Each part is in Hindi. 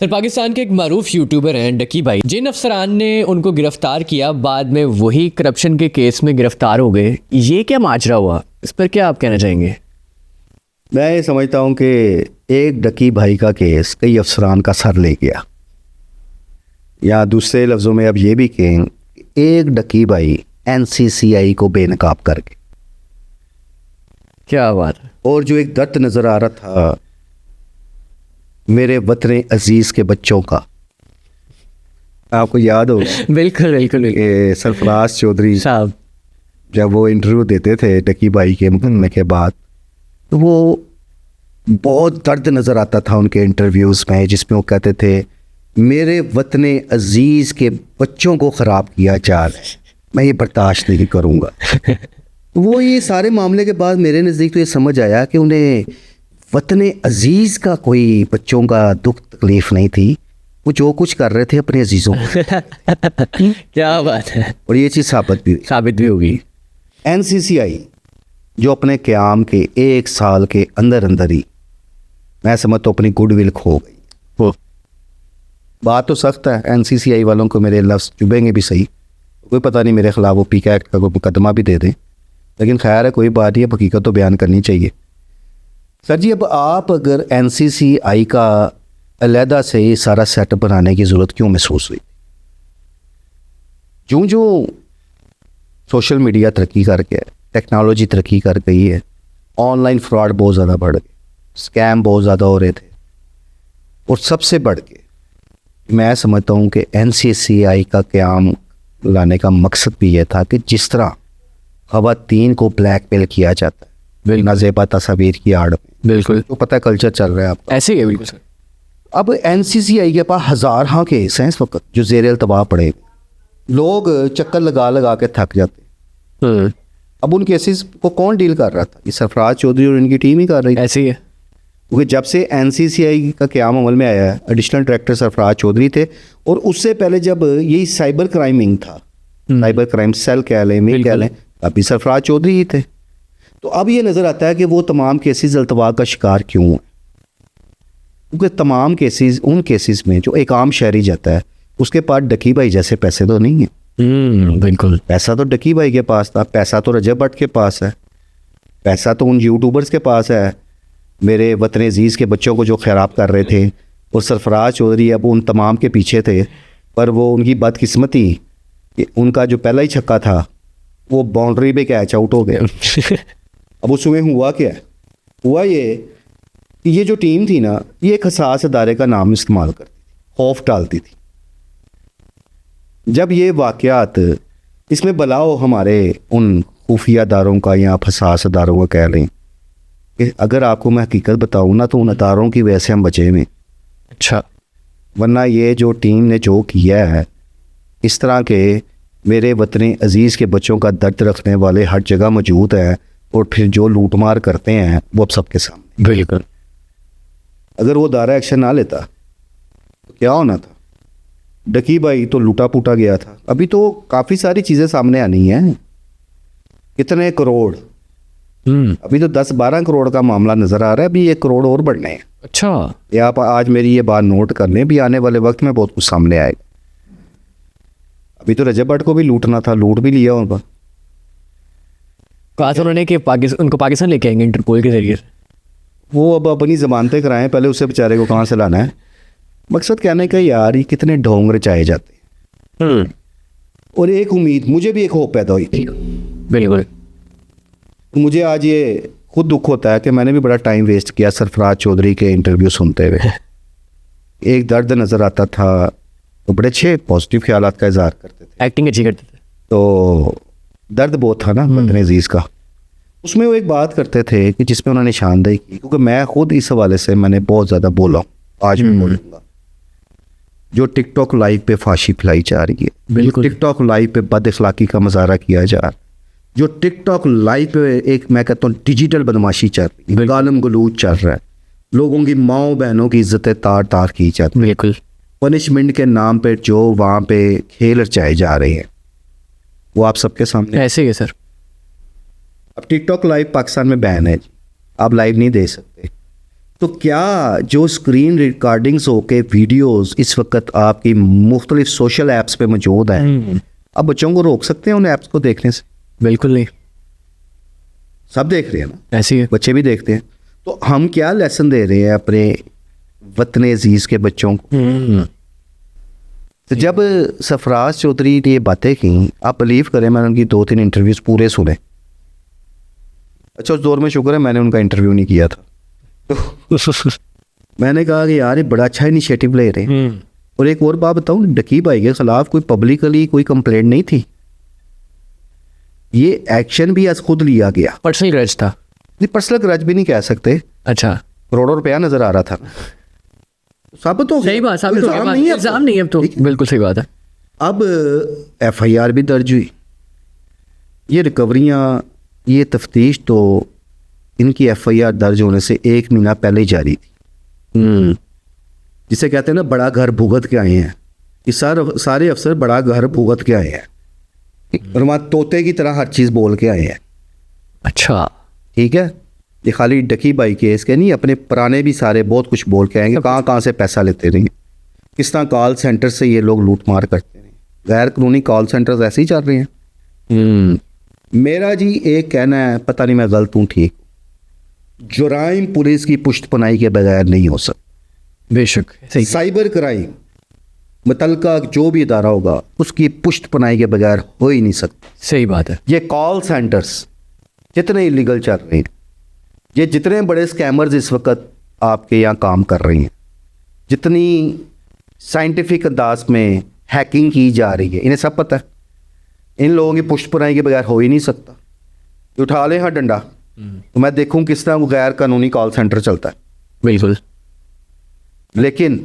सर, पाकिस्तान के एक मारूफ यूट्यूबर हैं डकी भाई, जिन अफसरान ने उनको गिरफ्तार किया बाद में वही करप्शन के केस में गिरफ्तार हो गए। ये क्या माजरा हुआ, इस पर क्या आप कहना चाहेंगे? मैं ये समझता हूँ कि एक डकी भाई का केस कई अफसरान का सर ले गया, या दूसरे लफ्ज़ों में अब ये भी कहें एक डकी भाई NCCI को बेनकाब करके। क्या बात है। और जो एक दर्द नज़र आ रहा था मेरे वतन अजीज़ के बच्चों का, आपको याद हो बिल्कुल बिल्कुल कि सरफराज चौधरी साहब जब वो इंटरव्यू देते थे डकी भाई के मुकदमे के बाद, तो वो बहुत दर्द नज़र आता था उनके इंटरव्यूज़ में, जिसमें वो कहते थे मेरे वतन अजीज़ के बच्चों को ख़राब किया जा रहा है, मैं ये बर्दाश्त नहीं करूँगा। वो ये सारे मामले के बाद मेरे नज़दीक तो ये समझ आया कि उन्हें वतन अजीज़ का कोई बच्चों का दुख तकलीफ़ नहीं थी, वो जो कुछ कर रहे थे अपने अजीज़ों को। क्या बात है। और ये चीज़ साबित भी होगी। NCCI जो अपने क़याम के 1 साल के अंदर अंदर ही मैं समझता हूँ अपनी गुडविल खो गई। बात तो सख्त है, NCCI वालों को मेरे लफ्ज़ चुभेंगे भी सही, कोई पता नहीं मेरे ख़िलाफ़ वो PK एक्ट का कोई मुकदमा भी दे दें, लेकिन खैर है कोई बात नहीं, अब हकीकत तो बयान करनी चाहिए। सर जी, अब आप अगर NCCI का अलहदा से ही सारा सेटअप बनाने की ज़रूरत क्यों महसूस हुई? जो सोशल मीडिया तरक्की करके, टेक्नोलॉजी तरक्की कर गई है, ऑनलाइन फ्रॉड बहुत ज़्यादा बढ़ गए, स्कैम बहुत ज़्यादा हो रहे थे, और सबसे बढ़ के मैं समझता हूँ कि NCCI का क़याम लाने का मकसद भी ये था कि जिस तरह ख़वातीन को ब्लैकमेल किया जाता है नाज़ेबा तस्वीर की आड़ में, बिल्कुल तो पता है कल्चर चल रहा है आपका, ऐसे ही है। बिल्कुल सर। अब NCCI के पास हज़ार केस हैं इस वक्त जो ज़ेर अल्तवा पड़े, लोग चक्कर लगा लगा के थक जाते। अब उन केसेस को कौन डील कर रहा था? ये सरफराज चौधरी और इनकी टीम ही कर रही। ऐसे ही है, क्योंकि जब से NCCI का क़याम अमल में आया है, एडिशनल डायरेक्टर सरफराज चौधरी थे, और उससे पहले जब यही साइबर क्राइमिंग था, साइबर क्राइम सेल कह लें, मिल कह लें, अभी सरफराज चौधरी ही थे। तो अब ये नज़र आता है कि वो तमाम केसेस अल्तवा का शिकार क्यों हैं, क्योंकि तमाम केसेस उन केसेस में जो एक आम शहरी जाता है उसके पास डकी भाई जैसे पैसे तो नहीं है। बिल्कुल। पैसा तो डकी भाई के पास था, पैसा तो रजब भट्ट के पास है, पैसा तो उन यूट्यूबर्स के पास है, मेरे वतन अजीज़ के बच्चों को जो खराब कर रहे थे, और सरफराज चौधरी अब उन तमाम के पीछे थे। पर वो उनकी बदकिस्मती कि उनका जो पहला ही छक्का था वो बाउंड्री पे कैच आउट हो गया। अब उसमें हुआ क्या? हुआ ये कि ये जो टीम थी ना, ये एक हसास अदारे का नाम इस्तेमाल करती थी, खौफ डालती थी। जब ये वाक़यात इसमें बलाओ हमारे उन खुफिया अदारों का या हसास अदारों का कह लें कि अगर आपको मैं हकीकत बताऊँ ना, तो उन अदारों की वजह से हम बचे में। अच्छा। वरना ये जो टीम ने जो किया है, इस तरह के मेरे वतन अजीज़ के बच्चों का दर्द रखने वाले हर जगह मौजूद हैं, और फिर जो लूटमार करते हैं वो अब सबके सामने। बिल्कुल। अगर वो दायरा एक्शन ना लेता तो क्या होना था? डकी भाई तो लूटा पूटा गया था। अभी तो काफ़ी सारी चीज़ें सामने आनी हैं, कितने करोड़, अभी तो 10-12 करोड़ का मामला नज़र आ रहा है, अभी 1 करोड़ और बढ़ने हैं। अच्छा। ये आप आज मेरी ये बात नोट कर लें, भी आने वाले वक्त में बहुत कुछ सामने आएगा। अभी तो रजब भट्ट को भी लूटना था, लूट भी लिया उनका। कहा था उन्होंने कि उनको पाकिस्तान लेके आएंगे इंटरपोल के जरिए। वो अब अपनी ज़मानतें कराएं, पहले उससे बेचारे को कहाँ से लाना है। मकसद कहने का यार, ये कितने ढोंग रचाए जाते हैं। और एक उम्मीद, मुझे भी एक होप पैदा हुई थी। बिल्कुल। मुझे आज ये खुद दुख होता है कि मैंने भी बड़ा टाइम वेस्ट किया सरफराज चौधरी के इंटरव्यू सुनते हुए। एक दर्द नज़र आता था, तो बड़े अच्छे पॉजिटिव ख्यालात का इजहार करते थे, एक्टिंग अच्छी करते थे, तो दर्द बहुत था ना वतन अजीज़ का। उसमें वो एक बात करते थे कि जिसमें उन्होंने निशानदेही की, क्योंकि मैं खुद इस हवाले से मैंने बहुत ज़्यादा बोला, आज भी बोलूँगा। जो टिकटॉक लाइव पे फांसी फैलाई जा रही है, बिल्कुल। टिकटॉक लाइव पे बद अखलाकी का मुजाहरा किया जा रहा है, जो टिकटॉक लाइव पे एक मैं कहता हूँ डिजिटल बदमाशी चल रही है, गालम गलूच चल रहा है, लोगों की माओ बहनों की इज्जतें तार तार की जाती है, बिल्कुल। पनिशमेंट के नाम पे जो वहाँ पे खेल रचाए जा रहे हैं, वो आप सबके सामने ऐसे ही है सर। अब टिकटॉक लाइव पाकिस्तान में बैन है जी, आप लाइव नहीं दे सकते। तो क्या जो स्क्रीन रिकॉर्डिंग्स होके वीडियोस इस वक्त आपकी मुख्तलिफ सोशल ऐप्स पे मौजूद हैं, अब बच्चों को रोक सकते हैं उन ऐप्स को देखने से? बिल्कुल नहीं, सब देख रहे हैं ना, ऐसी है। बच्चे भी देखते हैं। तो हम क्या लेसन दे रहे हैं अपने वतन अजीज़ के बच्चों को? तो जब सरफराज चौधरी ने ये बातें की, आप बिलीव करें मैंने उनकी 2-3 इंटरव्यूज़ पूरे सुने। अच्छा, उस दौर में शुक्र है मैंने उनका इंटरव्यू नहीं किया था। तो मैंने कहा कि यार ये बड़ा अच्छा इनिशिएटिव ले रहे हैं। और एक और बात बताऊं, डकी भाई के खिलाफ कोई पब्लिकली कोई कंप्लेंट नहीं थी, ये एक्शन भी आज खुद लिया गया। पर्सनल ग्रज था? नहीं, पर्सनल ग्रज भी नहीं कह सकते, अच्छा, करोड़ों रुपया नजर आ रहा था। साबित हो गया, सही बात, साबित हो गया, इल्जाम नहीं है, इल्जाम नहीं है अब तो। बिल्कुल सही बात है। अब FIR भी दर्ज हुई, ये रिकवरियाँ, ये तफ्तीश तो इनकी FIR दर्ज होने से 1 महीना पहले ही जारी थी। जिसे कहते हैं ना बड़ा घर भुगत के आए हैं, ये सारे अफसर बड़ा घर भुगत के आए हैं और वहाँ तोते की तरह हर चीज़ बोल के आए हैं। अच्छा, ठीक है, ये खाली डकी भाई केस के नहीं, अपने पुराने भी सारे बहुत कुछ बोल के आएंगे, कहाँ कहाँ से पैसा लेते रहे, किस तरह कॉल सेंटर से ये लोग लूट मार करते रहे, गैर कानूनी कॉल सेंटर्स ऐसे ही चल रहे हैं। मेरा जी एक कहना है, पता नहीं मैं गलत हूँ ठीक, जुराइम पुलिस की पुष्टपनाही के बगैर नहीं हो सकता। बेशक सही। साइबर क्राइम मुतलका जो भी इदारा होगा उसकी पुष्टपनाही के बगैर हो ही नहीं सकता। सही बात है। ये कॉल सेंटर्स जितने इलीगल चल रहे हैं, ये जितने बड़े स्कैमर्स इस वक्त आपके यहाँ काम कर रहे हैं, जितनी साइंटिफिक अंदाज में हैकिंग की जा रही है, इन्हें सब पता है। इन लोगों की पुष्टपनाही के बगैर हो ही नहीं सकता। उठा ले हाँ डंडा, तो मैं देखूं किस तरह वो गैर कानूनी कॉल सेंटर चलता है। बिल्कुल। लेकिन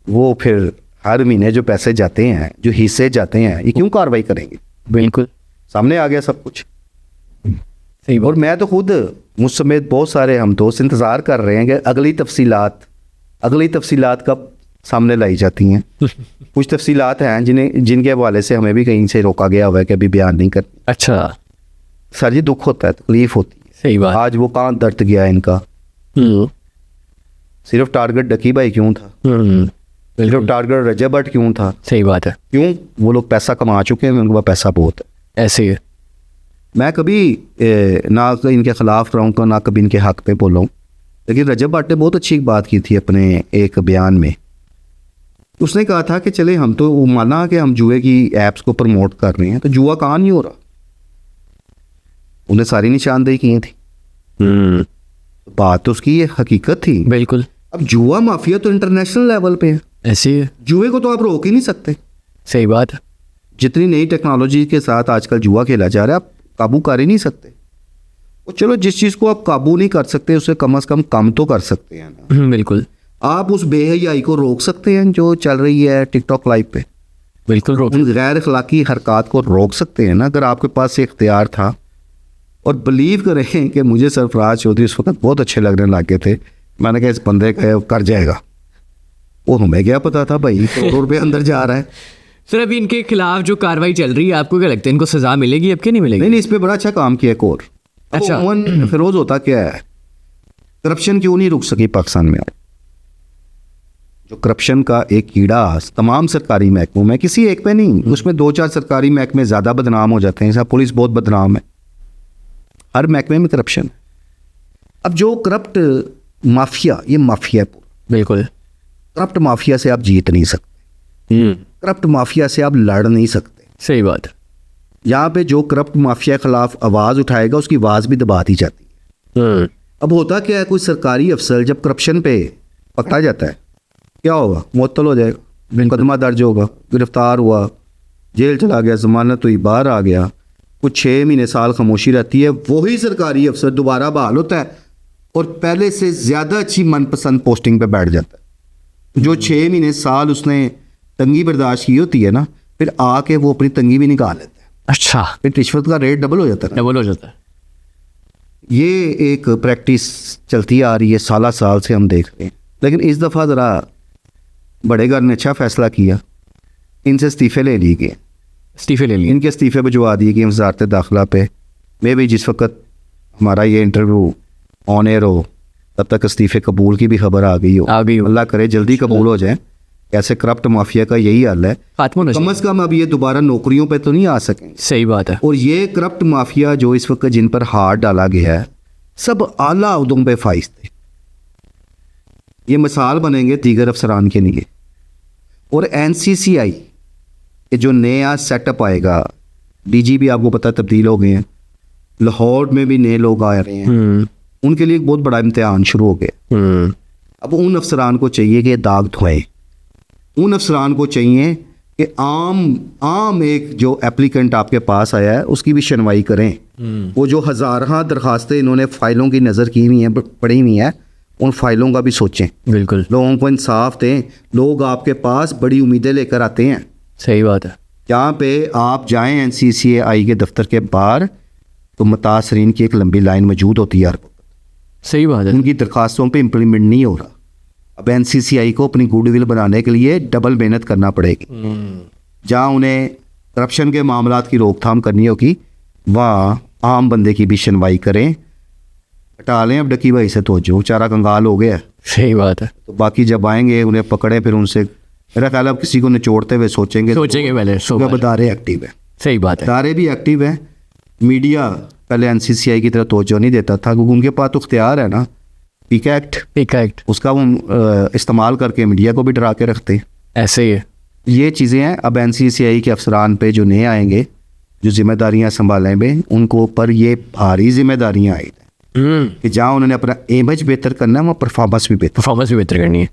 वो फिर हर महीने जो पैसे जाते हैं, जो हिस्से जाते हैं, ये क्यों कार्रवाई करेंगे? बिल्कुल सामने आ गया सब कुछ। सही बात। और मैं तो खुद, मुझ समेत बहुत सारे हम दोस्त इंतज़ार कर रहे हैं कि अगली तफसीलात कब सामने लाई जाती हैं। कुछ तफसीलात हैं जिनके हवाले से हमें भी कहीं से रोका गया हुआ है कि अभी बयान नहीं कर। अच्छा सर जी, दुख होता है, तकलीफ होती है। सही बात। आज वो कहाँ दर्द गया इनका। सिर्फ टारगेट डकी भाई क्यों था? सिर्फ टारगेट रजब भट्ट क्यों था? सही बात है। क्यों? वो लोग पैसा कमा चुके हैं, उनके पास पैसा बहुत है। ऐसे है। मैं कभी ना इनके खिलाफ रहूँगा ना कभी इनके हक पे बोलूँ, लेकिन रजब भट्ट ने बहुत अच्छी बात की थी अपने एक बयान में। उसने कहा था कि चले हम तो माना कि हम जुए की ऐप्स को प्रमोट कर रहे हैं, तो जुआ कहाँ नहीं हो रहा? उन्हें सारी निशानदेही की थी। बात तो उसकी ये हकीकत थी। बिल्कुल। अब जुआ माफिया तो इंटरनेशनल लेवल पे है। ऐसे है। जुए को तो आप रोक ही नहीं सकते। सही बात है। जितनी नई टेक्नोलॉजी के साथ आजकल जुआ खेला जा रहा है, आप काबू कर ही नहीं सकते। और चलो, जिस चीज़ को आप काबू नहीं कर सकते उसे कम से कम तो कर सकते हैं ना। बिल्कुल। आप उस बेहयाई को रोक सकते हैं जो चल रही है टिकटॉक लाइव पे। बिल्कुल रोक। उन गैर अखलाकी हरकत को रोक सकते हैं ना, अगर आपके पास से इख्तियार था। और बिलीव करें कि मुझे सरफराज चौधरी उस वक्त बहुत अच्छे लगने लगे थे। मैंने कहा इस बंदे का कर जाएगा। वो हमें क्या पता था भाई, करोड़ों रुपये अंदर जा रहा है। सर अभी इनके खिलाफ जो कार्रवाई चल रही है, आपको क्या लगता है इनको सजा मिलेगी अब कि नहीं मिलेगी? नहीं, इस पे बड़ा अच्छा काम किया एक और। अच्छा। फिरोज, होता क्या है, करप्शन क्यों नहीं रुक सकी पाकिस्तान में? जो करप्शन का एक कीड़ा तमाम सरकारी महकमों में, किसी एक पे नहीं, उसमें 2-4 सरकारी महकमे ज़्यादा बदनाम हो जाते हैं। जैसा पुलिस बहुत बदनाम है, हर महकमे में करप्शन। अब जो करप्ट माफिया, ये माफिया है। बिल्कुल। करप्ट माफिया से आप जीत नहीं सकते, करप्ट माफिया से आप लड़ नहीं सकते। सही बात। यहाँ पे जो करप्ट माफिया के खिलाफ आवाज़ उठाएगा उसकी आवाज़ भी दबा दी जाती है। अब होता क्या है, कोई सरकारी अफसर जब करप्शन पे पकड़ा जाता है, क्या होगा? मुअत्तल हो जाएगा, मुकदमा दर्ज होगा, गिरफ्तार हुआ, जेल चला गया, जमानत हुई, बाहर आ गया, कुछ 6 महीने साल खामोशी रहती है। वही सरकारी अफसर दोबारा बहाल होता है और पहले से ज़्यादा अच्छी मनपसंद पोस्टिंग पे बैठ जाता है। जो 6 महीने साल उसने तंगी बर्दाश्त की होती है ना, फिर आके वो अपनी तंगी भी निकाल लेता है। अच्छा। फिर रिश्वत का रेट डबल हो जाता है। डबल हो जाता है। ये एक प्रैक्टिस चलती आ रही है, साल से हम देख रहे हैं। लेकिन इस दफ़ा ज़रा बड़े घर ने अच्छा फैसला किया, इनसे इस्तीफ़े ले लिए गए। इस्तीफे ले लिए। इनके इस्तीफ़े भिजवा दिए गए वज़ारत दाखिला पे। मैं भी जिस वक्त हमारा ये इंटरव्यू ऑन एयर हो तब तक इस्तीफे कबूल की भी खबर आ गई हो। अल्लाह करे जल्दी कबूल हो जाए। ऐसे करप्ट माफिया का यही हाल है, कम से कम अब ये दोबारा नौकरियों पे तो नहीं आ सकेंगे। सही बात है। और ये करप्ट माफिया जो इस वक्त जिन पर हाथ डाला गया है, सब आला उहदों पे फाइज थे। ये मिसाल बनेंगे दीगर अफसरान के लिए। और NCCI ये जो नया सेटअप आएगा, DGP आपको पता तब्दील हो गए हैं, लाहौर में भी नए लोग आ रहे हैं, उनके लिए एक बहुत बड़ा इम्तिहान शुरू हो गया। अब उन अफसरान को चाहिए कि दाग धोएं, उन अफसरान को चाहिए कि आम एक जो एप्लीकेंट आपके पास आया है उसकी भी सुनवाई करें। वो जो हज़ारों दरखास्तें इन्होंने फ़ाइलों की नज़र की हुई हैं, पड़ी हुई हैं, उन फाइलों का भी सोचें। बिल्कुल, लोगों को इंसाफ दें। लोग आपके पास बड़ी उम्मीदें लेकर आते हैं। सही बात है। जहाँ पे आप जाएं NCCI के दफ्तर के बाहर तो मुतासरीन की एक लंबी लाइन मौजूद होती है। सही बात है। उनकी दरखास्तों पे इम्प्लीमेंट नहीं हो रहा। अब NCCI को अपनी गुडविल बनाने के लिए डबल मेहनत करना पड़ेगी। जहाँ उन्हें करप्शन के मामलात की रोकथाम करनी होगी, वहाँ आम बंदे की भी सुनवाई करें। हटा लें अब डकी भाई से, तो जो बेचारा कंगाल हो गया। सही बात है। तो बाकी जब आएंगे उन्हें पकड़े, फिर उनसे मेरा ख्याल अब किसी को निचोड़ते हुए सोचेंगे पहले। बदारे एक्टिव है। सही बात है। बदारे भी एक्टिव है। मीडिया पहले NCCI की तरफ तवज्जो नहीं देता था, क्योंकि उनके पास तो इख्तियार है ना, पीका एक्ट, उसका वो इस्तेमाल करके मीडिया को भी डरा के रखते हैं। ऐसे ही है। ये चीज़ें हैं। अब NCCI के अफसरान पे जो नए आएंगे, जो जिम्मेदारियां संभालेंगे, उनको ऊपर ये भारी जिम्मेदारियां आई कि जहाँ उन्होंने अपना इमेज बेहतर करना है, वहाँ परफॉर्मेंस भी बेहतर करनी है।